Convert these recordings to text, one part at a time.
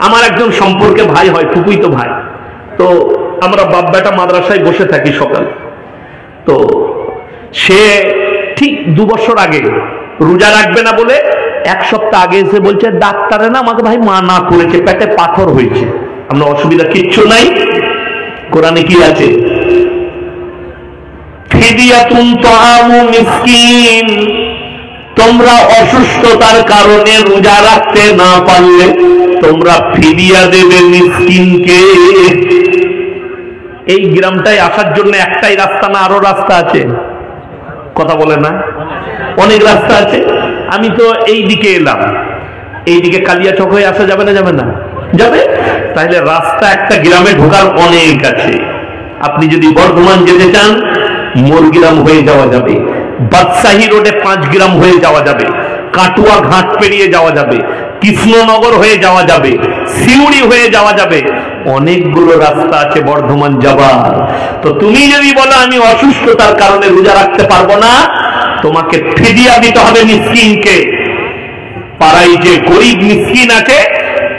আমার একজন সম্পর্কে ভাই হয়, ফুপুইতো ভাই। তো আমরা বাপ বেটা মাদ্রাসায় বসে থাকি সকাল। তো সে ঠিক 2 বছর আগে রোজা রাখবে না বলে 1 সপ্তাহ আগে এসে বলছে, ডাক্তারে না আমাকে ভাই মানা করেছে, পেটে পাথর হয়েছে। আমরা অসুবিধা কিচ্ছু নাই, কোরআনে কি আছে? ফিদিয়াতুন তাআমু মিসকিন, তোমরা অসুস্থতার কারণে রোজা রাখতে না পারলে তোমরা ফিদিয়া দেবে মিসকিনকে। এই গ্রামটায় আসার জন্য একটাই রাস্তা না আরো রাস্তা আছে? কথা বলে না, অনেক রাস্তা আছে। আমি তো এই দিকে এলাম, এই দিকে কালিয়াচক হয়ে আসা যাবে না? যাবে না? যাবে। তাহলে রাস্তা একটা গ্রামে ঢোকার অনেক আছে। আপনি যদি বর্ধমান যেতে চান, মোরগ্রাম হয়ে যাওয়া যাবে, বাদশাহী রোডে 5 গ্রাম হয়ে যাওয়া যাবে, কাটুয়া ঘাট পেরিয়ে যাওয়া যাবে, কৃষ্ণনগর হয়ে যাওয়া যাবে, সিউড়ি হয়ে যাওয়া যাবে। অনেকগুলো রাস্তা আছে বর্ধমান যাবার। তো তুমি যদি বলো আমি অসুস্থতার কারণে রোজা রাখতে পারবো না, তোমাকে ফিদিয়া দিতে হবে মিসকিনকে। পাড়ায় যে গরিব মিসকিন আছে,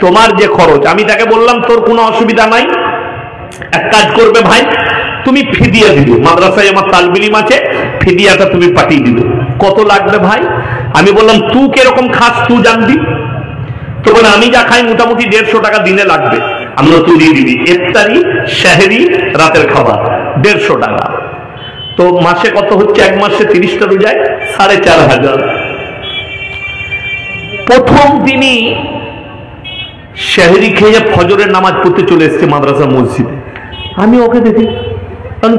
তোমার যে খরচ, আমি তাকে বললাম তোর কোনো অসুবিধা নাই, এক কাজ করবে ভাই, তুমি ফিদিয়া দিবে, মাদ্রাসায় আমার তালবিলিম আছে, ফিদিয়াটা তুমি পাঠিয়ে দিবে। কত লাগবে ভাই? আমি বললাম তুই কিরকম খাস তুই জানবি। তো বলে আমি যা খাই মোটামুটি 150 টাকা দিনে লাগবে। আমরা তুই দিয়ে দিবি, ইফতারি, সেহরি, রাতের খাবার 150 টাকা। তো মাসে কত হচ্ছে? 1 মাসে 30টা রোজায় 4500। প্রথম দিনই সেহরি খেয়ে ফজরের নামাজ পড়তে চলে এসছে মাদ্রাসা মসজিদে। আমি ওকে দেখি,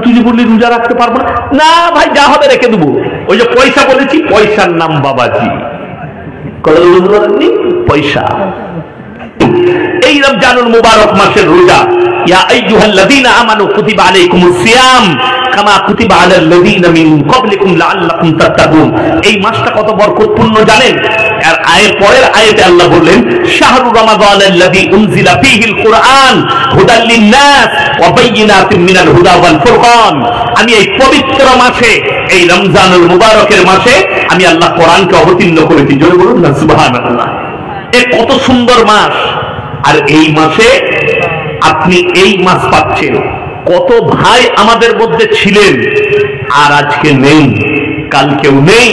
তুই যে বললি রোজা রাখতে পারবো না। না ভাই যা হবে রেখে দেবো, ওই যে পয়সা বলেছি, পয়সার নাম বাবাজি, পয়সা। এই রমজানুল মুবারক মাসের রোজা, ইয়া আইয়ুহাল্লাযীনা আমানু কুতিবা আলাইকুমুস সিয়াম কামা কুতিবা আলাল লাযীনা মিন ক্বাবলিকুম লাআল্লাকুম তাত্তাকুন। এই মাসটা কত বরকতপূর্ণ জানেন? আর পরের আয়াতে আল্লাহ বললেন, শাহরু রমাদানাল্লাযী উনজিলা ফীহিল কুরআন হুদাল লিন-নাস ওয়া বায়্যিনাতিন মিনাল হুদা ওয়াল ফুরকান। আমি এই পবিত্র মাসে, এই রমজানুল মুবারকের মাসে আমি আল্লাহ কোরআনকে অবতীর্ণ করেছি। জোরে বলুন না সুবহানাল্লাহ। এ কত সুন্দর মাস। আর এই মাসে আপনি এই মাস পাচ্ছেন। কত ভাই আমাদের মধ্যে ছিলেন আর আজকে নেই, কালকেও নেই,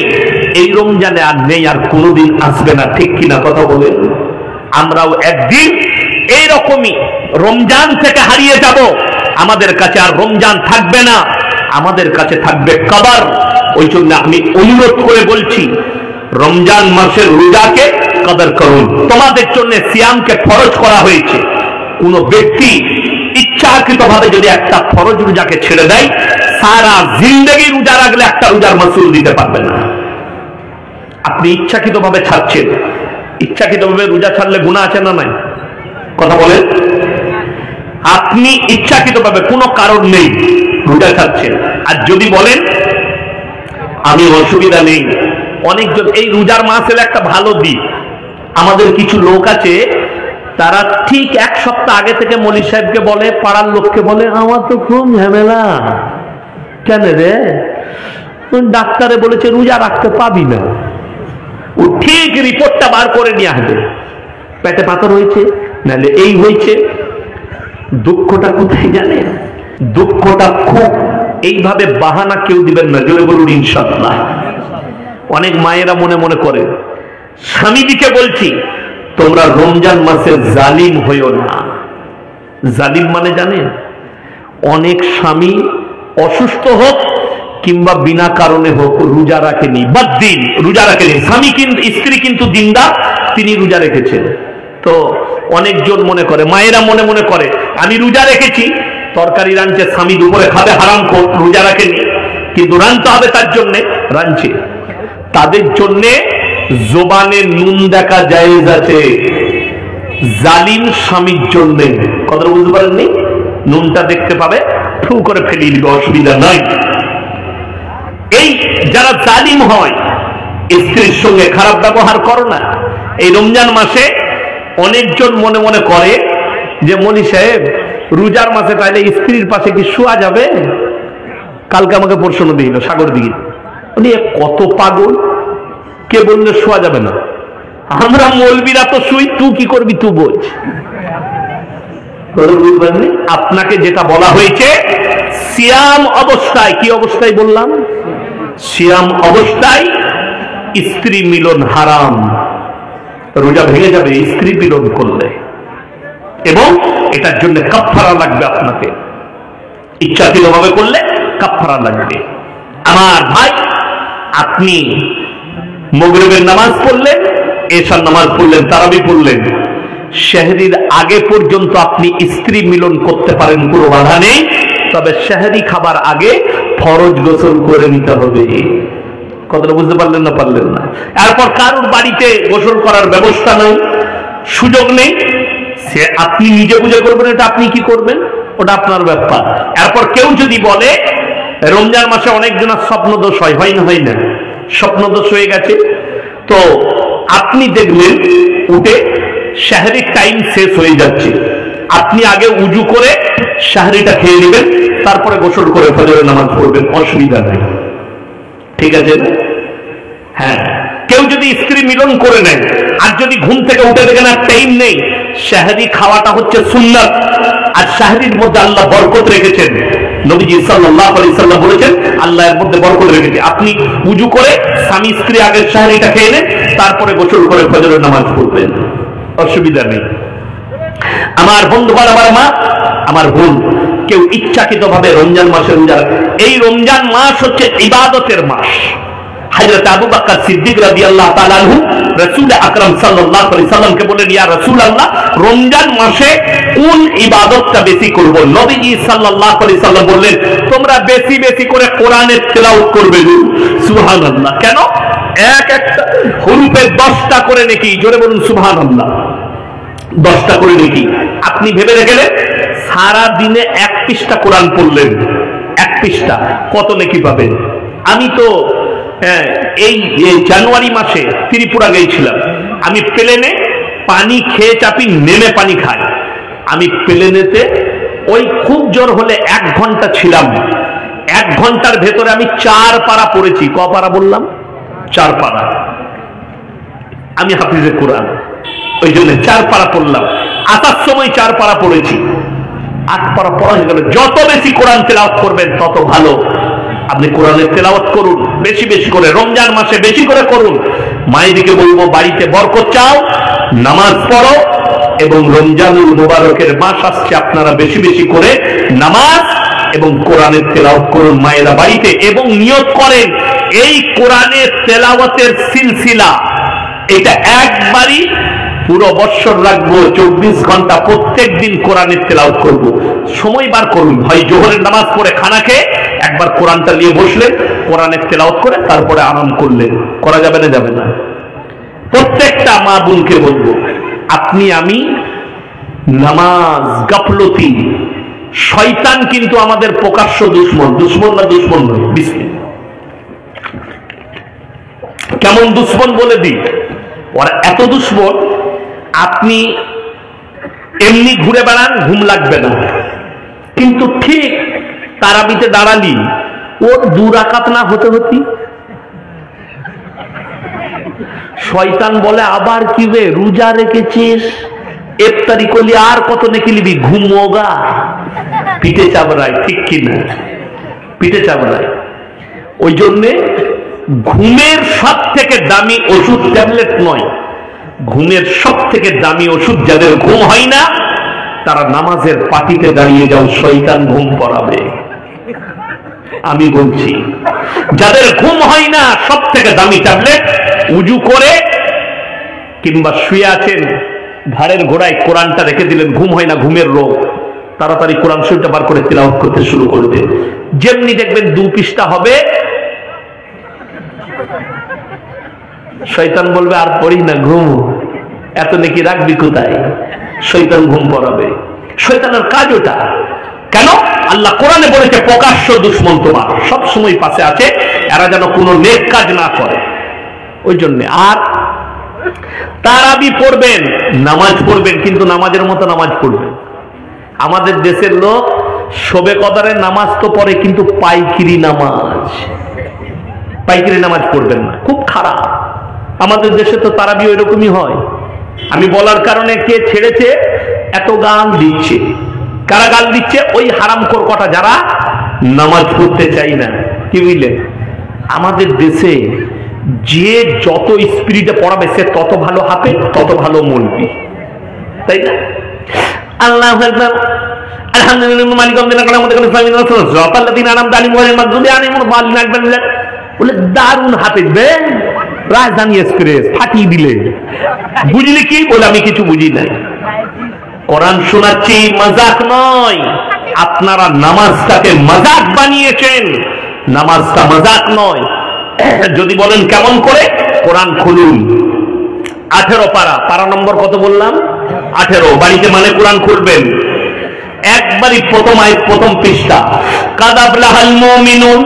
এই রমজানে আর নেই, আর কোনোদিন আসবে না। ঠিক কিনা কথা বলেন? আমরাও একদিন এইরকমই রমজান থেকে হারিয়ে যাব। আমাদের কাছে আর রমজান থাকবে না, আমাদের কাছে থাকবে কবর। ওই জন্য আমি অনুরোধ করে বলছি, রমজান মাসের রোজাকে কদর করুন। তোমাদের জন্য সিয়ামকে ফরজ করা হয়েছে। কোন ব্যক্তি ইচ্ছাকৃতভাবে যদি একটা ফরজ রোজাকে ছেড়ে দেয়, সারা জিন্দেগি রোজা রাখলে একটা রোজার মাসুল দিতে পারবে না। আপনি ইচ্ছাকৃতভাবে ছাড়ছেন। ইচ্ছাকৃতভাবে রোজা ছাড়লে গুনাহ আছে না নাই? কথা বলেন। আপনি ইচ্ছাকৃতভাবে কোনো কারণ নেই রোজা ছাড়ছেন। আর যদি বলেন আমি অসুবিধা নেই, অনেকজন এই রোজার মাসের একটা ভালো দিক, আমাদের কিছু লোক আছে তারা ঠিক 1 সপ্তাহ আগে থেকে মৌলী সাহেবকে বলে, পাড়ার লোককে বলে, আমার তো খুব ঝামেলা। কেন রে? ডাক্তারে বলেছে রোজা রাখতে পাবি না। ও ঠিক রিপোর্টটা বার করে নিয়ে আসবে, পেটে পাথর হয়েছে, নাহলে এই হয়েছে। দুঃখটা কোথায় জানেন? দুঃখটা খুব এইভাবে বাহানা কেউ দিবেন না। জোরে বলুন ইনশাআল্লাহ। অনেক মায়েরা মনে মনে করে, স্বামীদিকে বলছি তোমরা রমজান মাসে জালিম হইও না। জালিম মানে জানেন? অনেক স্বামী অসুস্থ হোক কিংবা বিনা কারণে হোক রোজা রাখেনি, বাদ দিন, রোজা রাখেনি, স্বামী কিন্তু, স্ত্রী কিন্তু দিনদার, তিনি রোজা রেখেছেন। তো অনেকজন মনে করে, মায়েরা মনে মনে করে আমি রোজা রেখেছি, তরকারি রাঁধছে, স্বামী দুপুরে খাবে হারাম খোর, রোজা রাখেনি, কিন্তু রাঁধতে হবে তার জন্য, রাঁধছে। তাদের জন্য জবানে নুন দেখা জায়েজ আছে, জালিম স্বামীর জন্য। কথা বুঝতে পারেননি? নুনটা দেখতে পাবে, ফু করে ফেলিয়ে দিবে, অসুবিধা নাই। এই যারা জালিম হয়, স্ত্রীর সঙ্গে খারাপ ব্যবহার করো না। এই রমজান মাসে অনেকজন মনে মনে করে যে মৌলী সাহেব রোজার মাসে তাইলে স্ত্রীর পাশে কি শোয়া যাবে? কালকে আমাকে প্রশ্ন দিল সাগর দিকে, উনি কত পাগল, কে বললে শোয়া যাবে না? আমরা মৌলবীরা তো শুই, তুই কি করবি তুই বোঝ। আপনাকে যেটা বলা হয়েছে সিয়াম অবস্থায়, কি অবস্থায় বললাম? সিয়াম অবস্থায় স্ত্রী মিলন হারাম, রোজা ভেঙে যাবে স্ত্রী মিলন করলে, এবং এটার জন্য কাফারা লাগবে। আপনাকে ইচ্ছাকৃতভাবে করলে কাফারা লাগবে। আমার ভাই, আপনি মাগরিবের নামাজ পড়লেন, এশার নামাজ পড়লেন, তারাবি পড়লেন, সেহরির আগে পর্যন্ত আপনি স্ত্রী মিলন করতে পারেন, কোনো বাধা নেই। তবে সেহরি খাবার আগে ফরজ গোসল করে নিতে হবে। কথাটা বুঝতে পারলেন না? পারলেন না? এরপর কারোর বাড়িতে গোসল করার ব্যবস্থা নাই, সুযোগ নেই, সে আপনি নিজে বুঝে করবেন, এটা আপনি কি করবেন ওটা আপনার ব্যাপার। এরপর কেউ যদি বলে রমজান মাসে অনেকজনের স্বপ্নদোষ হয়, হয় না? হয় না? স্বপ্নদোষ হয়ে গেছে, তো আপনি দেখলেন উঠে সেহরির টাইম শেষ হয়ে যাচ্ছে, আপনি আগে উজু করে সেহরিটা খেয়ে নেবেন, তারপরে গোসল করে ফজরের নামাজ পড়বেন, অসুবিধা নেই। ঠিক আছে? হ্যাঁ। কেউ যদি স্ত্রী মিলন করে নেয়, আর যদি ঘুম থেকে উঠে দেখেন আর টাইম নেই, সেহরি খাওয়াটা হচ্ছে সুন্নাত, আর সেহরির মধ্যে আল্লাহ বরকত রেখেছেন। নবীজি সাল্লাল্লাহু আলাইহি সাল্লাম বলেছেন আল্লাহ এর মধ্যে বরকত রেখেছে। আপনি উজু করে স্বামী স্ত্রী আগে সেহরিটা খেয়ে নেন, তারপরে গোসল করে ফজরের নামাজ পড়বেন, অসুবিধা নেই। আমার বন্ধুগণ, আমার মা, আমার বোন, কেউ ইচ্ছাকৃতভাবে রমজান মাসে রোজা, এই রমজান মাস হচ্ছে ইবাদতের মাস। হযরত আবু বকর সিদ্দিক রাদিয়াল্লাহু তাআলা আনহু রাসূল আকরাম সাল্লাল্লাহু আলাইহি সাল্লামকে বলেন, ইয়া রাসূলুল্লাহ, রমজান মাসে কোন ইবাদতটা বেশি করব? নবীজি সাল্লাল্লাহু আলাইহি সাল্লাম বললেন, তোমরা বেশি বেশি করে কোরআনের তেলাওয়াত করবে। সুবহানাল্লাহ। কেন? এক একটা হরফে 10টা করে নেকি। জোরে বলুন সুবহানাল্লাহ। 10টা করে নেকি। আপনি ভেবে দেখলেন সারা দিনে 1 পৃষ্ঠা কোরআন পড়লেন, 1 পৃষ্ঠা, কত নেকি পাবেন? আমি তো এই জানুয়ারি মাসে ত্রিপুরা গিয়েছিলাম, আমি প্লেনে পানি খেয়ে চাপি, নেমে পানি খাই। আমি প্লেনেতে ওই খুব জোর হলে 1 ঘন্টা ছিলাম, 1 ঘন্টার ভেতরে আমি 4 পারা পড়েছি। ক পারা বললাম? 4 পারা। আমি হাফিজে কোরআন, ওই জন্য 4 পারা পড়লাম। আসার সময় 4 পারা পড়েছি, 8 পারা পড়া হয়ে গেল। যত বেশি কোরআন তেলাওয়াত করবেন তত ভালো। আপনি কোরআনের তেলাওয়াত করুন বেশি বেশি করে, রমজান মাসে বেশি করে করুন। মায়েদিকে বলবো বাড়িতে বরকত চাও, নামাজ পড়ো, এবং রমজানুল মুবারকের মাস আসছে, আপনারা বেশি বেশি করে নামাজ এবং কোরআনের তেলাওয়াত করুন মায়েরা বাড়িতে, এবং নিয়ত করেন এই কোরআনের তেলাওয়াতের সিলসিলা এটা একবারই পুরো বৎসর রাখবো, 24 ঘন্টা প্রত্যেক দিন কোরআনের তেলাওয়াত করব। সময় বার করুন, হয় জোহরের নামাজ পড়ে খানা খেয়ে একবার কোরআনটা নিয়ে বসলেন, কোরআনের তেলাওয়াত করে তারপরে আরাম করলেন। করা যাবে না? যাবে না? প্রত্যেকটা মা বোনকে বলবো, আপনি আমি নামাজ গাফলতি, শয়তান কিন্তু আমাদের প্রকাশ্য দুশ্মন। দুশ্মন না দুশ্মন নয়, বিসমিল্লাহ। কেমন দুশ্মন বলে দিই, ওরা এত দুশ্মন, আপনি এমনি ঘুরে বেড়ান, ঘুম লাগবে না, কিন্তু ঠিক তারাবিতে দাঁড়ালি ওর 2 রাকাত না হতে হতি শয়তান বলে, আবার কি রে রোজা রেখেছিস, ইফতারি করলি, আর কত নেকি নিবি, ঘুমোগা। পিঠে চাবড়ায়, ঠিক কিনা? পিঠে চাবড়ায়। ওই জন্যে ঘুমের সব থেকে দামি ওষুধ ট্যাবলেট নয়, ঘুমের সব থেকে দামি ওষুধ, যাদের ঘুম হয় না তারা নামাজের পাটিতে দাঁড়িয়ে যাও, শয়তান ঘুম পড়াবে। আমি বলছি, যাদের ঘুম হয় না সব থেকে দামি ট্যাবলেট, উজু করে কিংবা শুয়ে আছেন ঘাড়ের ঘোড়ায় কোরআনটা রেখে দিলেন, ঘুম হয় না, ঘুমের রোগ, তাড়াতাড়ি কোরআন শরীফটা বার করে তিলাওয়াত করতে শুরু করবে। যেমনি দেখবেন 2 পৃষ্ঠা হবে, শয়তান বলবে আর পড়ি না, ঘুম, এত নাকি রাখবি কোথায়? শয়তান ঘুম পড়াবে। শয়তানের কাজ ওটা। কেন? আল্লাহ কোরআনে বলেছে প্রকাশ্য দুশ্মন তোমার, সব সময় পাশে আছে, এরা যেন কোনো নেক কাজ না করে। ওই জন্য আর তারাবি পড়বেন, নামাজ পড়বেন, কিন্তু নামাজের মতো নামাজ পড়বেন। আমাদের দেশের লোক শবে কদরের নামাজ তো পড়ে, কিন্তু পাইকিরি নামাজ, পাইকিরি নামাজ পড়বেন না, খুব খারাপ। আমাদের দেশে তো তারাবি ওই রকমই হয়, আমি বলার কারণে কে ছেড়েছে, এত গাল দিচ্ছে। কারা গাল দিচ্ছে? ওই হারামখোর কটা যারা নামাজ পড়তে চাই না। কি বুঝলেন? আমাদের দেশে যে যত স্পিরিটে পড়াবে সে তত ভালো হাফেজ, তত ভালো মৌলবি, তাই না? আল্লাহু আকবার, আলহামদুলিল্লাহ, মালিক বলে দারুণ হাফেজ বে, রাজধানী এক্সপ্রেস ফাটিয়ে দিলে। বুঝলি কি? বলে আমি কিছু বুঝি না। কোরআন শোনাচ্ছি, মজাক নয়। আপনারা নামাজটাকে মজাক বানিয়েছেন, নামাজটা মজাক নয়। যদি বলেন কেমন করে, কোরআন খুলুন, 18 পারা নম্বর কত বললাম? 18। বাড়িতে মানে কোরআন খুলবেন, একবারই প্রথম আয়াত, প্রথম পৃষ্ঠা। কাদ আফলাহাল মুমিনুন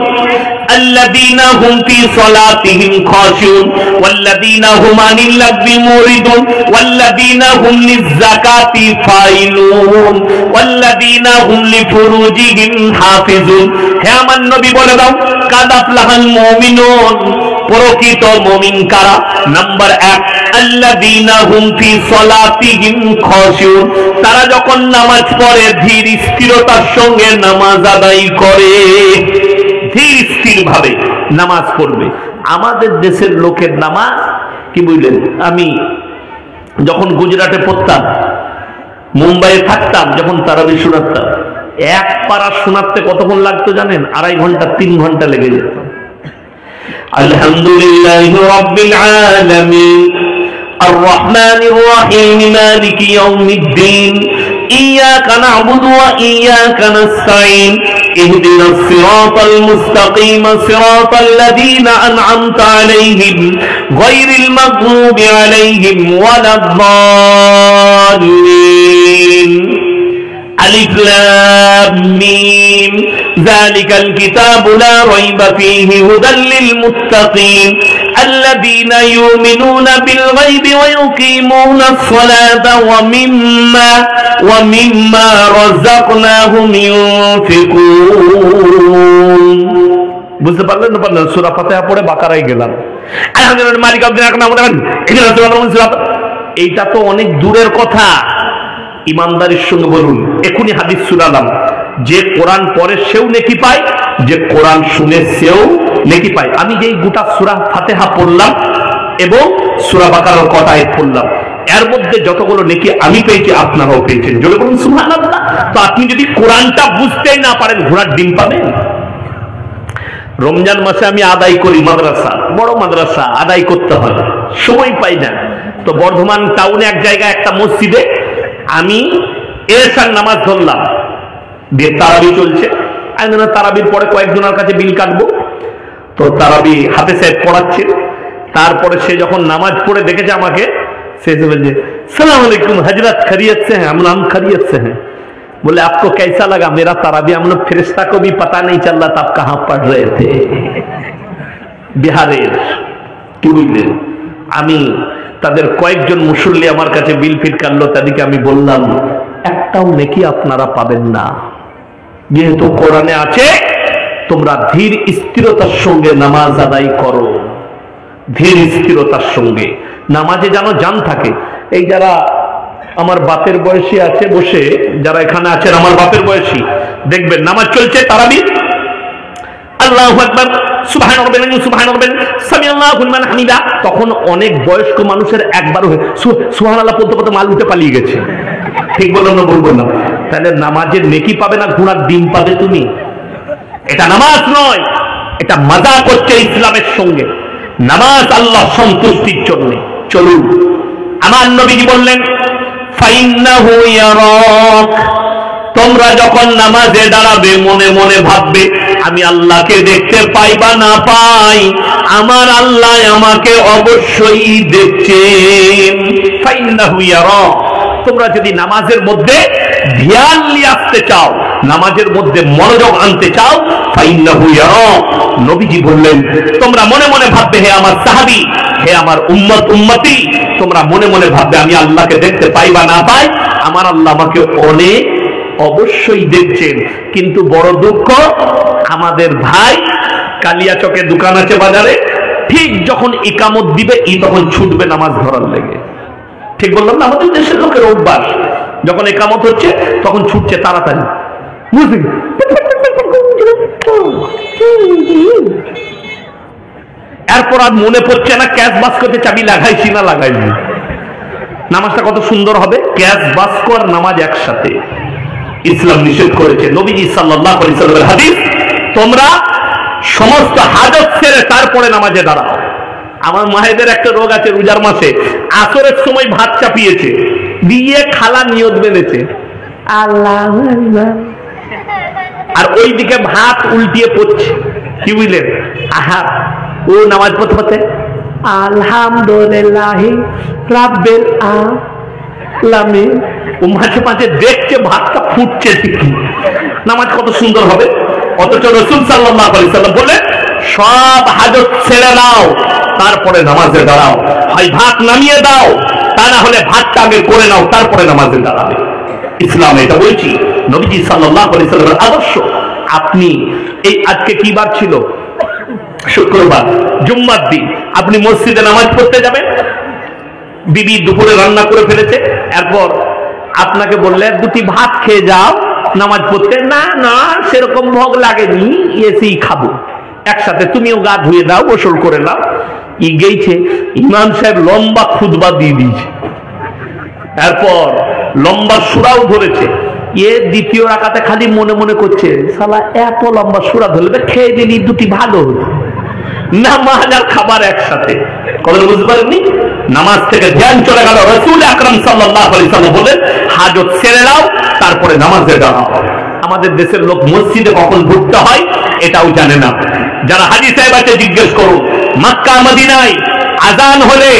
الذين هم في صلاتهم خاشعون والذين هم عن اللغو معرضون والذين هم للزكاة فاعلون والذين هم لفروجهم حافظون। হে আমার নবী বলে দাও, কাদ আফলাহাল মুমিনুন, প্রকৃত মুমিন কারা? নাম্বার 1, আল্লাযীনা হুম ফি সলাতিহিম খাশিউন, তারা যখন নামাজ পড়ে ধীর স্থিরতার সঙ্গে নামাজ আদায় করে, ধীর স্থির ভাবে নামাজ পড়বে। আমাদের দেশের লোকের নামাজ কি বুঝলেন? আমি যখন গুজরাটে পড়তাম, মুম্বাইয়ে থাকতাম, যখন তারাবি শোনাতাম, এক পারা শোনাতে কতক্ষণ লাগতো জানেন? 2.5 ঘন্টা 3 ঘন্টা লেগে যেত। আলহামদুলিল্লাহি রাব্বিল আলামিন আর রহমানির রহিম মালিকি ইয়াউমিদ্দিন ইয়্যাকা না'বুদু ওয়া ইয়্যাকা নাস্তাঈন اهدنا الصراط المستقيم صراط الذين أنعمت عليهم غير المغضوب عليهم ولا الضالين ألف لام ميم ذلك الكتاب لا ريب فيه هدى للمتقين الذين يؤمنون بالغيب ويقيمون الصلاة ومما رزقناهم ينفقون। বুঝতে পারলেন না? পারলেন? সূরা ফাতিহা পড়ে বাকারায় গেলাম, আলহামদুলিল্লাহ মালিক এইটা তো অনেক দূরের কথা। ইমানদারির সঙ্গে বলুন, এখনই হাদিস শুনালাম, যে কোরআন পড়ে সেও নেকি পায়, যে কোরআন শুনে সেও নেকি পায়। আমি যেই গোটা সূরা ফাতিহা পড়লাম এবং সূরা বাকারার কটা আয়াত পড়লাম, এর মধ্যে যতগুলো নেকি আমি পেয়েছি আপনারাও পেয়েছেন। জোরে বলুন সুবহানাল্লাহ। তো আপনি যদি কোরআনটা বুঝতেই না পারেন, ঘোড়ার ডিম পাবেন? রমজান মাসে আমি আদায় করি মাদ্রাসা, বড় মাদ্রাসা, আদায় করতে হয়, সময় পাই না। তো বর্ধমান টাউনে এক জায়গায় একটা মসজিদে আমি এশার নামাজ ধরলাম, দিয়ে তারাবি চলছে। আমি তারাবির পরে কয়েকজনের কাছে বিল কাটবো, তো তারাবি হাতে সাহেব পড়াচ্ছে। তারপরে সে যখন নামাজ পড়ে দেখেছে আমাকে, সে বলছে সালাম আলাইকুম हजरत खैरियत से हैं? हम खैरियत से हैं। बोले आपको कैसा लगा मेरा ताराबी? हम लोग फरिश्ता को भी पता नहीं चल रहा था आप कहां पढ़ रहे थे। बिहारेर কি বুঝলেন? আমি তাদের কয়েকজন মুসল্লি আমার কাছে বিল ফিট কাটলো, তাদেরকে আমি বললাম একটাও নেকি আপনারা পাবেন না, যেহেতু কোরআনে আছে তোমরা ধীর স্থিরতার সঙ্গে নামাজ আদায় করো, ধীর স্থিরতার সঙ্গে নামাজে যেন জান থাকে। এই যারা আমার বাপের বয়সী আছে বসে, যারা এখানে আছেন আমার বাপের বয়সী, দেখবেন নামাজ চলছে তারাবি, আল্লাহু আকবার, সুবহান রাব্বিল সুবহান রাব্বিল সামিআল্লাহু লিমান হামিদা, তখন অনেক বয়স্ক মানুষের একবার সুবহানাল্লাহ বলতে বলতে মাল উঠে পালিয়ে গেছে। ঠিক বললাম না? ভুল বললাম? তাহলে নামাজের নেকি পাবে না, ঘোড়ার ডিম পাবে তুমি। এটা নামাজ নয়, এটা মজা করছে ইসলামের সঙ্গে। নামাজ আল্লাহ সন্তুষ্টির জন্য। চলুন, আমার নবীজি বললেন ফাইন্নাহু ইয়ারাক, তোমরা যখন নামাজে দাঁড়াবে মনে মনে ভাববে আমি আল্লাহকে দেখতে পাই বা না পাই, আমার আল্লাহ আমাকে অবশ্যই দেখছেন। ফাইন্নাহু ইয়ারাক, তোমরা যদি নামাজের মধ্যে ধ্যান নিয়ে আসতে চাও, নামাজের মধ্যে মনোযোগ আনতে চাও, ফাইন্নাহু ইয়ারাক, নবীজি বললেন তোমরা মনে মনে ভাববে হে আমার সাহাবী, হে আমার উম্মত উম্মতি, তোমরা মনে মনে ভাববে আমি আল্লাহকে দেখতে পাই বা না পাই, আমার আল্লাহ আমাকে অনেক অবশ্যই দেখছেন। কিন্তু বড় দুঃখ, আমাদের ভাই কালিয়াচকে দোকান আছে বাজারে, ঠিক যখন ইকামত দিবে তখন ছুটবে নামাজ ধরার লেগে। ঠিক বললাম না? আমাদের দেশের লোকের অভ্যাস, যখন একামত হচ্ছে তখন ছুটছে তাড়াতাড়ি, বুঝলি? এরপর আর মনে পড়ছে না ক্যাশ বাস্কতে চাবি লাগাইছি না লাগাইনি। নামাজটা কত সুন্দর হবে, ক্যাশ বাস্ক আর নামাজ একসাথে। ইসলাম নিষেধ করেছে। নবীজি সাল্লাল্লাহু আলাইহি ওয়াসাল্লামের হাদিস, তোমরা সমস্ত হাজত ছেড়ে তারপরে নামাজে দাঁড়াও। আমার মায়েদের একটা রোগ আছে, রোজার মাসে আসরের সময় ভাত চাপিয়েছে, দিয়ে খালা নিয়ত বেঁধেছে আল্লাহু আকবার, আর ওইদিকে ভাত উল্টিয়ে পড়ছে। কি বুঝলেন? আহা, ও নামাজ পড়তে পড়তে আলহামদুলিল্লাহ রাব্বিল আলামিন, ও মাঝে মাঝে দেখছে ভাতটা ফুটছে ঠিকই, নামাজ কত সুন্দর হবে। অথচ রাসূল সাল্লাল্লাহু আলাইহি ওয়াসাল্লাম বললেন, সব হাজত ছেড়ে নাও, তারপরে নামাজে দাঁড়াও। হয় ভাত নামিয়ে দাও, তা না হলে ভাতটা আগে করে নাও, তারপরে নামাজে দাঁড়াবে। ইসলাম এটা বলছি, নবীজি সাল্লাল্লাহু আলাইহি ওয়াসাল্লামের আদর্শ। আপনি এই আজকে কি বার ছিল? শুক্রবার, জুম্মার দিন। আপনি মসজিদে নামাজ পড়তে যাবেন, বিবি দুপুরে রান্না করে ফেলেছে, এরপর আপনাকে বললে দুটি ভাত খেয়ে যাও নামাজ পড়তে। না না, সেরকম ভোগ লাগেনি, এসেই খাবো একসাথে, তুমিও গা ধুয়ে দাও, গোসল করে নাও। ই গেছে, ইমাম সাহেব লম্বা খুতবা দিয়ে দিয়েছে, এরপর লম্বা সূরাও ধরেছে। এ দ্বিতীয় রাকাতে খালি মনে মনে করছে, শালা এত লম্বা সূরা ধরলে খেয়ে দিলি দুটি ভালো হতো। নামাজ আর খাবার একসাথে, কথা বুঝতে পারেননি? নামাজ থেকে ধ্যান চলে গেল। রাসূল আকরাম সাল্লাল্লাহু আলাইহি ওয়াসাল্লাম বলেন, হাজত ছেড়ে দাও, তারপরে নামাজে দাঁড়াও। আমাদের দেশের লোক মসজিদে কখন ঢুকতে হয় এটাও জানে না। যারা হাজী সাহেব আছে জিজ্ঞেস করুন, মক্কা মদিনায় আজান হলে,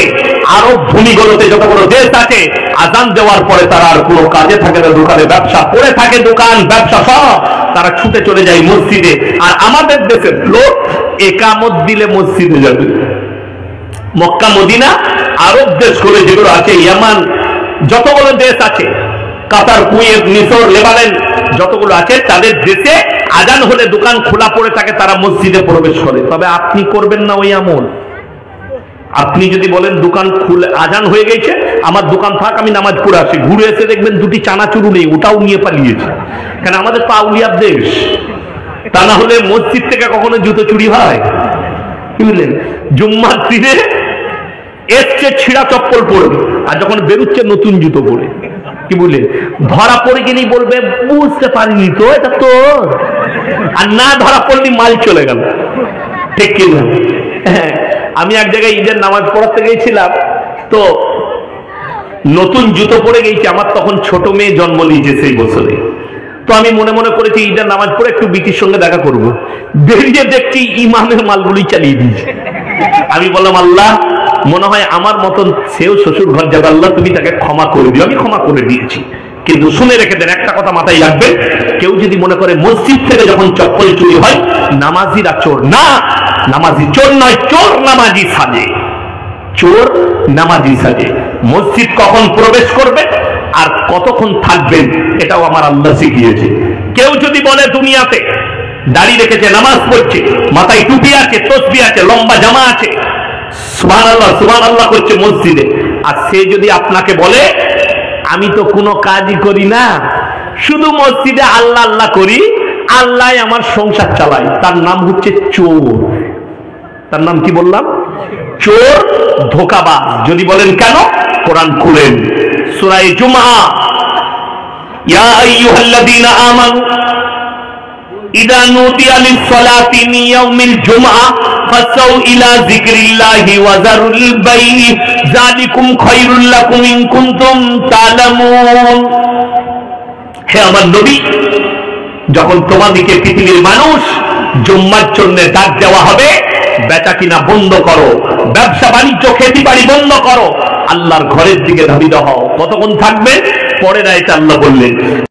আরব ভূমিগুলোতে যতগুলো দেশ আছে, আজান দেওয়ার পরে তারা আর কোনো কাজে থাকে না, দোকানে ব্যবসা পড়ে থাকে, দোকান ব্যবসা সব তারা ছুটে চলে যায় মসজিদে। আর আমাদের দেশের লোক একামত দিলে মসজিদে যাবে। মক্কা মদিনা আরব দেশগুলো যেগুলো আছে, ইয়ামান, যতগুলো দেশ আছে, কাতার, কুয়েত, মিশর, লেবানন, যতগুলো আছে, তাদের দেশে আজান হলে দোকান খোলা পড়ে থাকে, তারা মসজিদে প্রবেশ করে। তবে আপনি করবেন না ওই আমল। আপনি যদি বলেন দোকান খুলে, আজান হয়ে গেছে, আমার দোকান থাক, আমি নামাজ পড়ে আসি, ঘুরে এসে দেখবেন দুটি চানাচুরু নেই, ওটাও নিয়ে পালিয়েছে। কেন? আমাদের তো আউলিয়ার দেশ। তা না হলে মসজিদ থেকে কখনো জুতো চুরি হয়? কি বললেন? জুম্মার দিনে এসছে ছিঁড়া চপ্পল পরে, আর যখন বেরোচ্ছে নতুন জুতো পরে। কি বললেন? ধরা পড়ে গেলেই বলবে বুঝতে পারিনি তো, এটা তো। আর না ধরা পড়লি মাল চলে গেল। ঠিক কিনা? আমি এক জায়গায় ঈদের নামাজ পড়াতে গিয়েছিলাম, তো নতুন জুতো পরে গেছি। আমার তখন ছোট মেয়ে জন্ম নিয়েছে সেই বছরে। তো আমি মনে মনে করেছি ঈদের নামাজ পড়ে একটু বিটির সঙ্গে দেখা করব। বেরিয়ে দেখছি ইমামের মালগুলি চালিয়ে দিয়েছে। আমি বললাম, আল্লাহ, মনে হয় আমার মতন সেও শ্বশুর ঘর যাবে, আল্লাহ তুমি তাকে ক্ষমা করে দিও। আমি ক্ষমা করে দিয়েছি। কিন্তু শুনে রেখে দেন, একটা কথা মাথায় রাখবেন, কেউ যদি মনে করে মসজিদ থেকে যখন চপ্পল চুরি হয় নামাজিরা চোর, না, নামাজি চোর নয়, চোর নামাজি সাজে। চোর নামাজি সাজে। মসজিদ কখন প্রবেশ করবে আর কতক্ষণ থাকবেন এটাও আমার আল্লাহ শিখিয়েছে। কেউ যদি বলে দুনিয়াতে দাড়ি রেখেছে, নামাজ পড়ছে, মাথায় টুপি আছে, তসবিহ আছে, লম্বা জামা আছে, সুবহানাল্লাহ সুবহানাল্লাহ করছে মসজিদে, আর সে যদি আপনাকে বলে আমি তো কোনো কাজই করি না, শুধু মসজিদে আল্লাহ আল্লাহ করি, আল্লাহ আমার সংসার চালাই, তার নাম হচ্ছে চোর। তার নাম কি বললাম? চোর, ধোঁকাবাজ। যদি বলেন কেন, কোরআন খুলেন, সূরা জুমআ, ইয়া আইয়ুহাল্লাযীনা আমানু ইযা নুদিয়া লিস-সালাতি মিন ইয়াউমিল জুমআ ফাসাউ ইলা যিকরিল্লাহি ওয়া যারুল বাই' যালিকুম খায়রুল লাকুম ইন কুনতুম তা'লামুন। হে আমার নবী, যখন তোমাদেরকে পৃথিবীর মানুষ জুম্মার জন্য ডাক দেওয়া হবে, বেচা কিনা বন্ধ করো, ব্যবসা বাণিজ্য খেতি বাড়ি বন্ধ করো, আল্লাহর ঘরের দিকে ধাবিত হও। কতক্ষণ থাকবে? পরের আয়াতে আল্লাহ বললেন,